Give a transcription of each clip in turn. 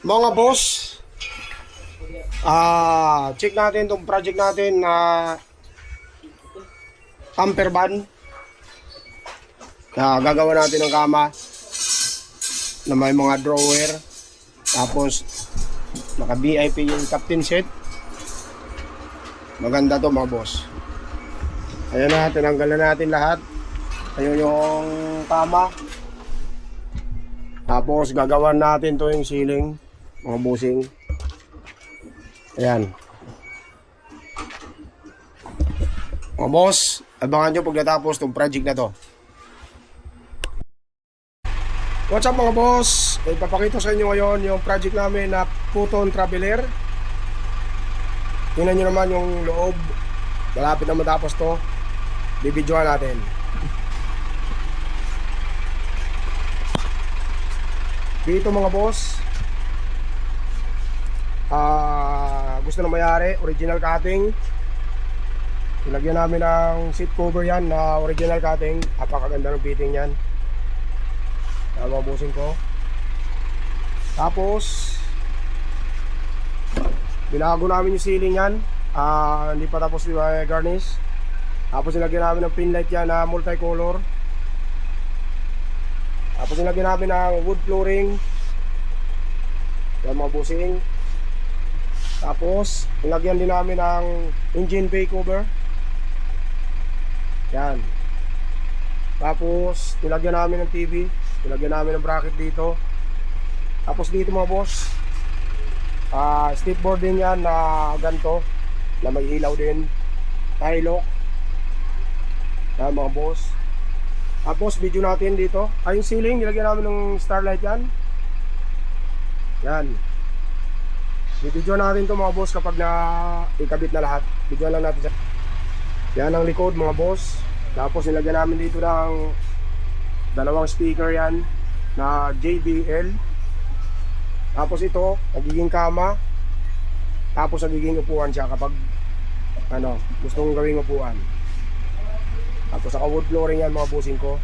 Mga boss, check natin itong project natin na camper van. Gagawa natin ng kama na may mga drawer. Tapos naka VIP yung captain set. Maganda to mga boss. Ayan na, tinanggal na natin lahat. Ayun yung kama. Tapos gagawan natin to yung ceiling, mga busing. Ayan. Mga boss, abangan nyo pag natapos itong project na to. What's up mga boss? Ipapakita sa inyo ngayon yung project namin na Photon Traveler. Tingnan nyo naman yung loob. Malapit na matapos to. Bibidyohan natin. Dito mga boss, gusto na mayari, original cutting. Ilagyan namin ng seat cover yan na original cutting. Napakaganda ng fitting yan. Mabusin ko. Tapos binago namin yung ceiling yan. Hindi pa tapos yung garnish. Tapos nilagyan namin ng pin light yan na multicolor. Tapos nilagyan namin ng wood flooring. Yan mga busing. Tapos nilagyan din namin ng engine bay cover. Yan. Tapos nilagyan namin ng TV. Nilagyan namin ng bracket dito. Tapos dito mga boss, step board din yan na ganito, na may ilaw din, tie lock. Yan mga boss. Tapos video natin dito, yung ceiling, nilagyan namin ng starlight yan. Yan. Video natin to mga boss kapag na ikabit na lahat. Video lang natin. Yan ang likod mga boss. Tapos nilagyan namin dito ng dalawang speaker yan na JBL. Tapos ito, nagiging kama. Tapos nagiging upuan siya kapag gusto kong gawing upuan. Tapos saka wood flooring yan mga bossing ko.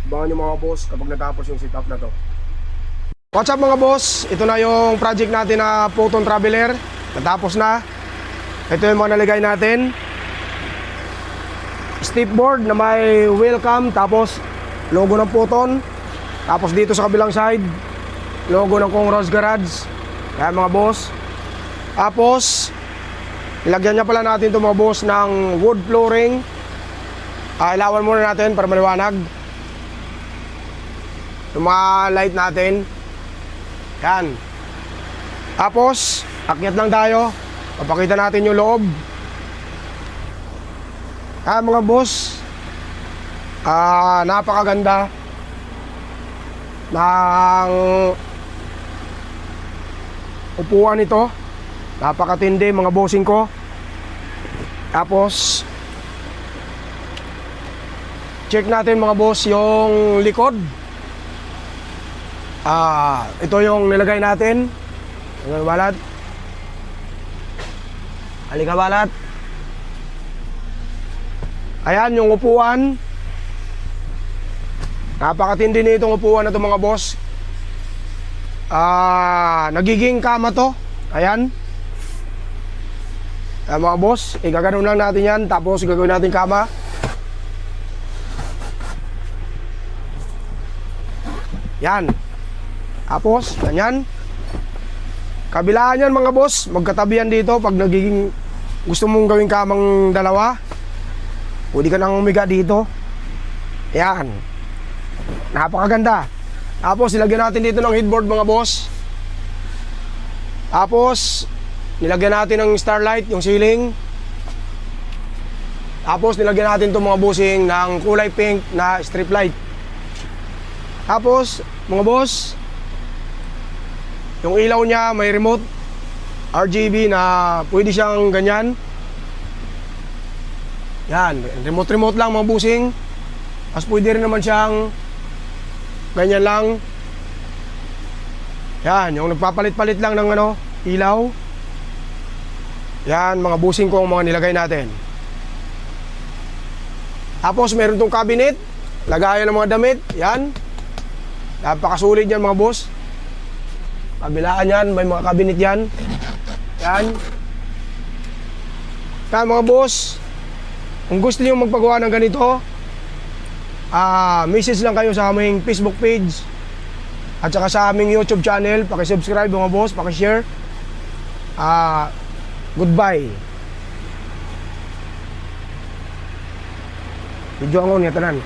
Abangan nyo mga boss kapag natapos yung setup na to. What's up mga boss? Ito na yung project natin na Photon Traveler. Natapos na. Ito yung mga nalagay natin. Step board na may welcome. Tapos logo ng Photon. Tapos dito sa kabilang side, logo ng Kong Rose Garage. Kaya mga boss. Tapos ilagyan niya pala natin ito mga boss ng wood flooring. Ilawan muna natin para maliwanag yung mga light natin. Yan. Tapos akyat lang tayo, papakita natin yung loob. Mga boss, napakaganda ng upuan ito. Napakatindi mga bossing ko. Tapos check natin mga boss yung likod. Ito yung nilagay natin. Halika balat. Halika balat. Ayan yung upuan. Napakatindi nitong upuan na ito mga boss. Nagiging kama to. Ayan. Mga boss, igaganon lang natin yan. Tapos gagawin natin kama. Yan. Tapos, ganyan. Kabilaan yan mga boss. Magkatabihan dito pag nagiging gusto mong gawing kamang dalawa. Pwede ka nang umiga dito. Yan. Napakaganda. Tapos, nilagyan natin dito ng headboard mga boss. Tapos, nilagyan natin ng starlight, yung ceiling. Tapos, nilagyan natin itong mga bossing ng kulay pink na strip light. Tapos, mga boss, yung ilaw niya may remote RGB na pwede siyang ganyan. Yan, remote lang mga busing. As pwede rin naman siyang ganyan lang. Yan, yung nagpapalit-palit lang ng ilaw. Yan, mga busing ko ang mga nilagay natin. Tapos meron tong cabinet, lagayan ng mga damit. Yan. Napakasulit yan mga boss. Kabilaan yan, may mga cabinet yan. Yan. Yan mga boss. Kung gusto niyo magpagawa ng ganito, message lang kayo sa aming Facebook page at saka sa aming YouTube channel. Paki-subscribe mga boss, paki-share. Goodbye. Video ang unya tanan.